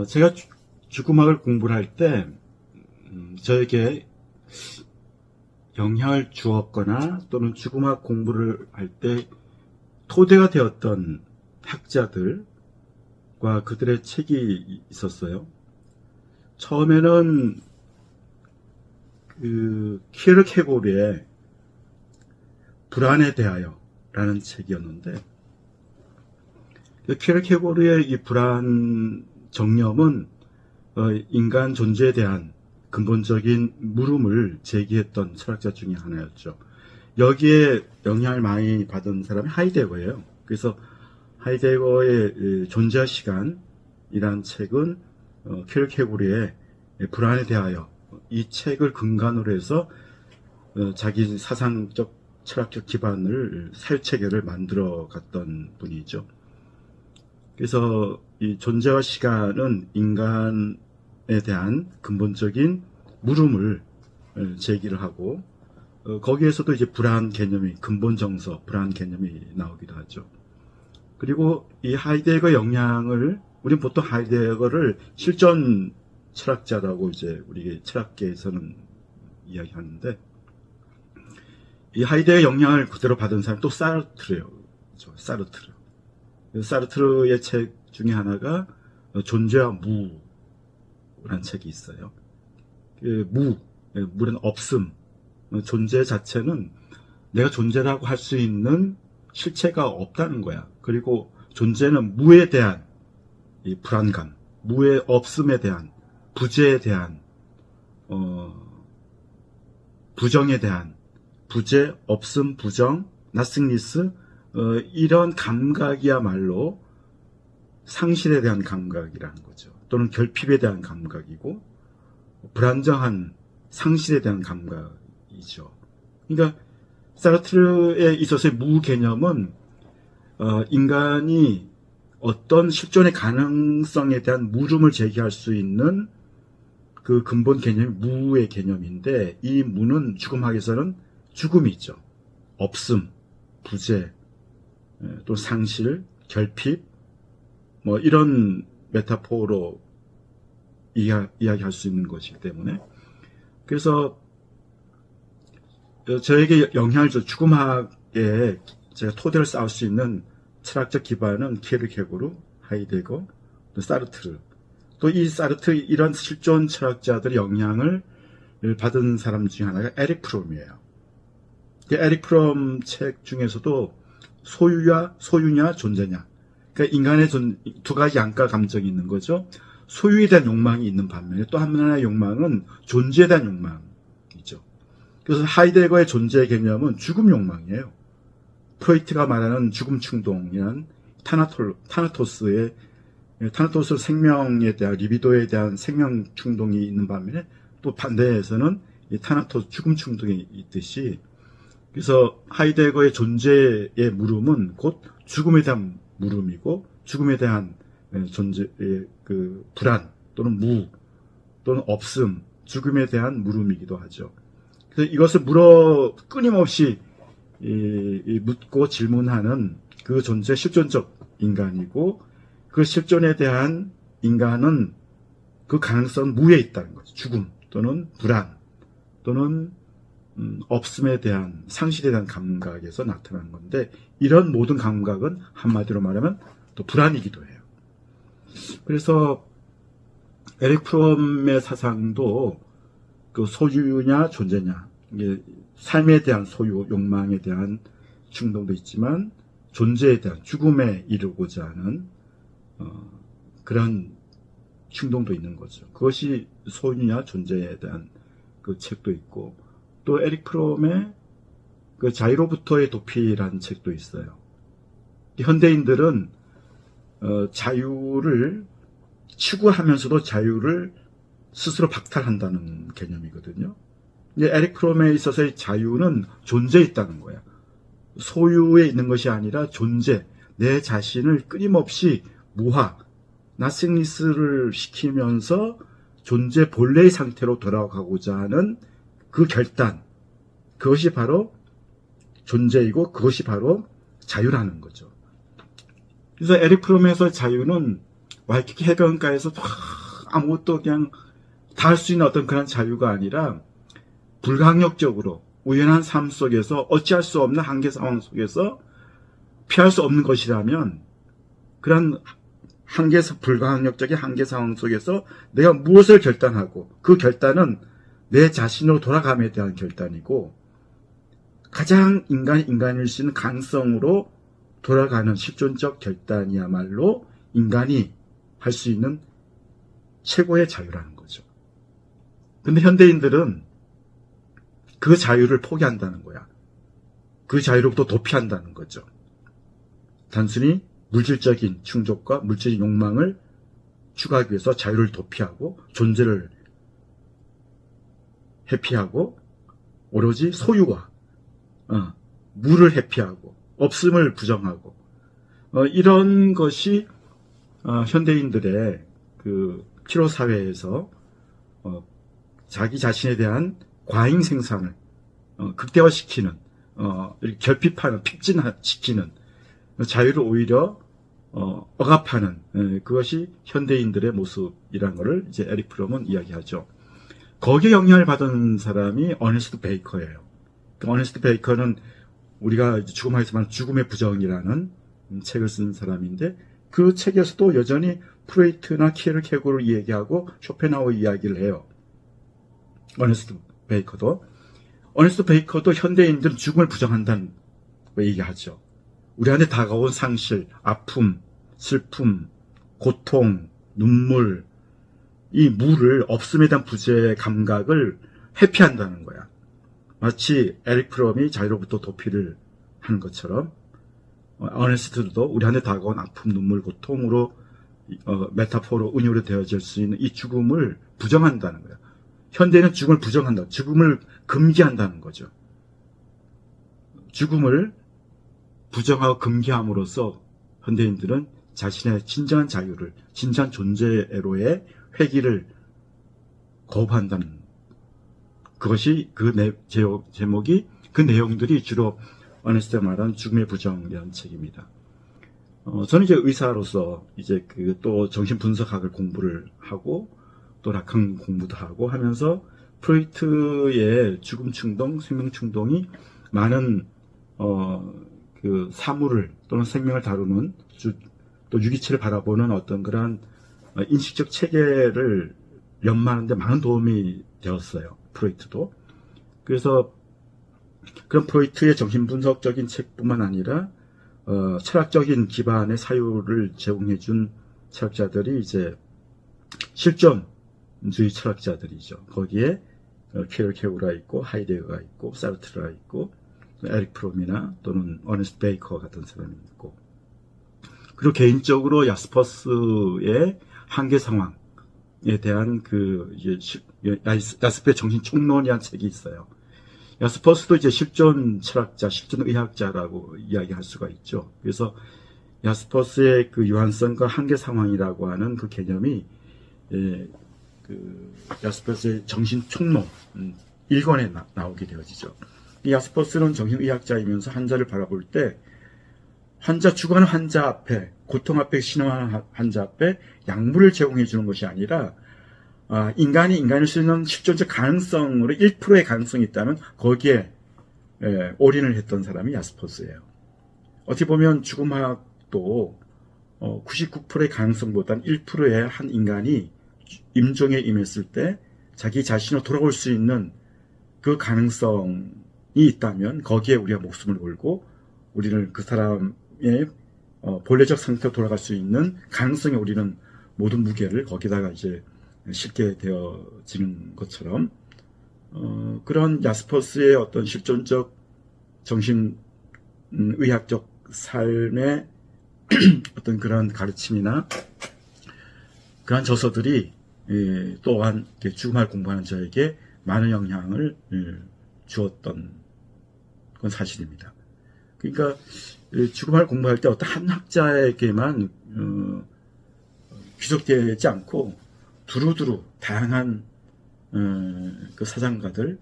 제가 주구막을 공부를 할 때, 저에게 영향을 주었거나 또는 주구막 공부를 할 때 토대가 되었던 학자들과 그들의 책이 있었어요. 처음에는 키르케고르의 불안에 대하여 라는 책이었는데, 키르케고르의 이 불안 정념은 인간 존재에 대한 근본적인 물음을 제기했던 철학자 중에 하나였죠. 여기에 영향을 많이 받은 사람이 하이데거예요. 그래서 하이데거의 존재와 시간이라는 책은 키르케고르의 불안에 대하여 이 책을 근간으로 해서 자기 사상적 철학적 기반을 사유체계를 만들어 갔던 분이죠. 그래서 이 존재와 시간은 인간에 대한 근본적인 물음을 제기를 하고, 거기에서도 이제 불안 개념이, 근본 정서, 불안 개념이 나오기도 하죠. 그리고 이 하이데거 영향을, 우리는 보통 하이데거를 실존 철학자라고 이제 우리 철학계에서는 이야기하는데, 이 하이데거 영향을 그대로 받은 사람이 또 사르트르예요. 그렇죠? 사르트르. 사르트르의 책 중에 하나가 존재와 무라는 책이 있어요. 무는 없음. 존재 자체는 내가 존재라고 할 수 있는 실체가 없다는 거야. 그리고 존재는 무에 대한 이 불안감, 무의 없음에 대한, 부재에 대한, 부정에 대한, 부재, 없음, 부정, nothingness, 이런 감각이야말로 상실에 대한 감각이라는 거죠. 또는 결핍에 대한 감각이고, 불안정한 상실에 대한 감각이죠. 그러니까 사르트르에 있어서의 무 개념은 인간이 어떤 실존의 가능성에 대한 물음을 제기할 수 있는 그 근본 개념이 무의 개념인데, 이 무는 주금학에서는 죽음이죠. 없음, 부재, 또 상실, 결핍, 뭐 이런 메타포로 이야기할 수 있는 것이기 때문에, 그래서 저에게 영향을 줘 주금학에 제가 토대를 쌓을 수 있는 철학적 기반은 키르케고르, 하이데거, 또 사르트르. 또 이 사르트르 이런 실존 철학자들의 영향을 받은 사람 중에 하나가 에릭 프롬이에요. 에릭 프롬 책 중에서도 소유냐 존재냐. 그러니까 인간의 두 가지 양가 감정이 있는 거죠. 소유에 대한 욕망이 있는 반면에 또 하나의 욕망은 존재에 대한 욕망이죠. 그래서 하이데거의 존재 개념은 죽음 욕망이에요. 프로이트가 말하는 죽음 충동이란 타나토스 생명에 대한, 리비도에 대한 생명 충동이 있는 반면에 또 반대에서는 이 타나토스 죽음 충동이 있듯이, 그래서 하이데거의 존재의 물음은 곧 죽음에 대한 물음이고, 죽음에 대한 존재의 그 불안 또는 무 또는 없음, 죽음에 대한 물음이기도 하죠. 그래서 이것을 끊임없이 묻고 질문하는 그 존재, 실존적 인간이고, 그 실존에 대한 인간은 그 가능성 무에 있다는 거죠. 죽음 또는 불안 또는 없음에 대한, 상실에 대한 감각에서 나타나는 건데, 이런 모든 감각은 한마디로 말하면 또 불안이기도 해요. 그래서 에릭 프롬의 사상도 그 소유냐 존재냐, 이게 삶에 대한 소유, 욕망에 대한 충동도 있지만 존재에 대한, 죽음에 이르고자 하는 그런 충동도 있는 거죠. 그것이 소유냐 존재에 대한 그 책도 있고, 또 에릭 프롬의 그 자유로부터의 도피라는 책도 있어요. 현대인들은 자유를 추구하면서도 자유를 스스로 박탈한다는 개념이거든요. 에릭 프롬에 있어서의 자유는 존재에 있다는 거야. 소유에 있는 것이 아니라 존재, 내 자신을 끊임없이 무화, nothingness를 시키면서 존재 본래의 상태로 돌아가고자 하는 그 결단, 그것이 바로 존재이고 그것이 바로 자유라는 거죠. 그래서 에릭 프롬에서 자유는 와이키키 해변가에서 아무것도 그냥 다 할 수 있는 어떤 그런 자유가 아니라 불가항력적으로 우연한 삶 속에서 어찌할 수 없는 한계 상황 속에서 피할 수 없는 것이라면 그런 불가항력적인 한계 상황 속에서 내가 무엇을 결단하고 그 결단은 내 자신으로 돌아감에 대한 결단이고 가장 인간일 수 있는 가능성으로 돌아가는 실존적 결단이야말로 인간이 할 수 있는 최고의 자유라는 거죠. 근데 현대인들은 그 자유를 포기한다는 거야. 그 자유로부터 도피한다는 거죠. 단순히 물질적인 충족과 물질적인 욕망을 추구하기 위해서 자유를 도피하고 존재를 회피하고 오로지 소유와 물을 회피하고 없음을 부정하고 이런 것이 현대인들의 그 피로 사회에서 자기 자신에 대한 과잉 생산을 극대화시키는 결핍하는 픽진시키는 자유를 오히려 억압하는 그것이 현대인들의 모습이라는 것을 이제 에릭 프롬은 이야기하죠. 거기에 영향을 받은 사람이 어네스트 베이커예요. 그 어네스트 베이커는 우리가 죽음하에서 말하는 죽음의 부정이라는 책을 쓴 사람인데 그 책에서도 여전히 프로이트나 키에르케고르를 이야기하고 쇼펜하우어 이야기를 해요. 어네스트 베이커도 현대인들은 죽음을 부정한다는 얘기하죠. 우리한테 다가온 상실, 아픔, 슬픔, 고통, 눈물, 이 물을 없음에 대한 부재의 감각을 회피한다는 거야. 마치 에릭 프롬이 자유로부터 도피를 하는 것처럼 어네스트도 우리한테 다가온 아픔, 눈물, 고통으로 메타포로 은유로 되어질 수 있는 이 죽음을 부정한다는 거야. 현대는 죽음을 부정한다. 죽음을 금기한다는 거죠. 죽음을 부정하고 금기함으로써 현대인들은 자신의 진정한 자유를, 진정한 존재로의 회귀를 거부한다는 그것이 제목이 그 내용들이 주로 어네스트가 말한 죽음의 부정이라는 책입니다. 저는 이제 의사로서 이제 또 정신분석학을 공부를 하고 또 락한 공부도 하고 하면서 프로이트의 죽음 충동, 생명 충동이 많은 그 사물을 또는 생명을 다루는 또 유기체를 바라보는 어떤 그런 인식적 체계를 연마하는 데 많은 도움이 되었어요. 프로이트도. 그래서 그런 프로이트의 정신분석적인 책뿐만 아니라 철학적인 기반의 사유를 제공해준 철학자들이 이제 실존주의 철학자들이죠. 거기에 키에르케고르가 있고 하이데거가 있고 사르트르가 있고 에릭 프롬이나 또는 어네스트 베이커 같은 사람이 있고 그리고 개인적으로 야스퍼스의 한계 상황에 대한 야스퍼의 정신 총론이라는 책이 있어요. 야스퍼스도 이제 실존 철학자, 실존 의학자라고 이야기할 수가 있죠. 그래서 야스퍼스의 그 유한성과 한계 상황이라고 하는 그 개념이 야스퍼스의 정신 총론 1권에 나오게 되어지죠. 야스퍼스는 정신의학자이면서 환자를 바라볼 때 죽어가는 환자 앞에, 고통 앞에 신음하는 환자 앞에 약물을 제공해 주는 것이 아니라 인간이 인간일 수 있는 실존적 가능성으로 1%의 가능성이 있다면 거기에 올인을 했던 사람이 야스퍼스예요. 어떻게 보면 죽음학도 99%의 가능성보다는 1%의 한 인간이 임종에 임했을 때 자기 자신으로 돌아올 수 있는 그 가능성이 있다면 거기에 우리가 목숨을 걸고 우리를 그 사람의 본래적 상태로 돌아갈 수 있는 가능성에 우리는 모든 무게를 거기다가 이제 싣게 되어지는 것처럼 그런 야스퍼스의 어떤 실존적 정신의학적 삶의 어떤 그런 가르침이나 그런 저서들이 또한 죽음을 공부하는 저에게 많은 영향을 주었던 건 사실입니다. 그러니까 죽음을 공부할 때 어떤 한 학자에게만 귀속되지 않고 두루두루 다양한 그 사상가들의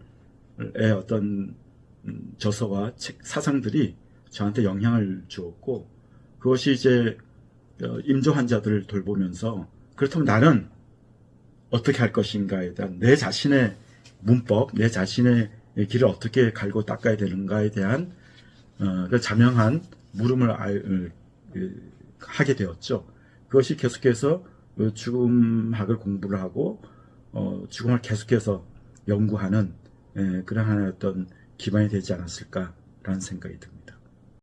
어떤 저서와 책 사상들이 저한테 영향을 주었고 그것이 이제 임조 환자들을 돌보면서 그렇다면 나는 어떻게 할 것인가에 대한 내 자신의 문법, 내 자신의 길을 어떻게 갈고 닦아야 되는가에 대한 그 자명한 물음을 하게 되었죠. 그것이 계속해서 죽음학을 공부를 하고 죽음을 계속해서 연구하는 그런 하나의 어떤 기반이 되지 않았을까라는 생각이 듭니다.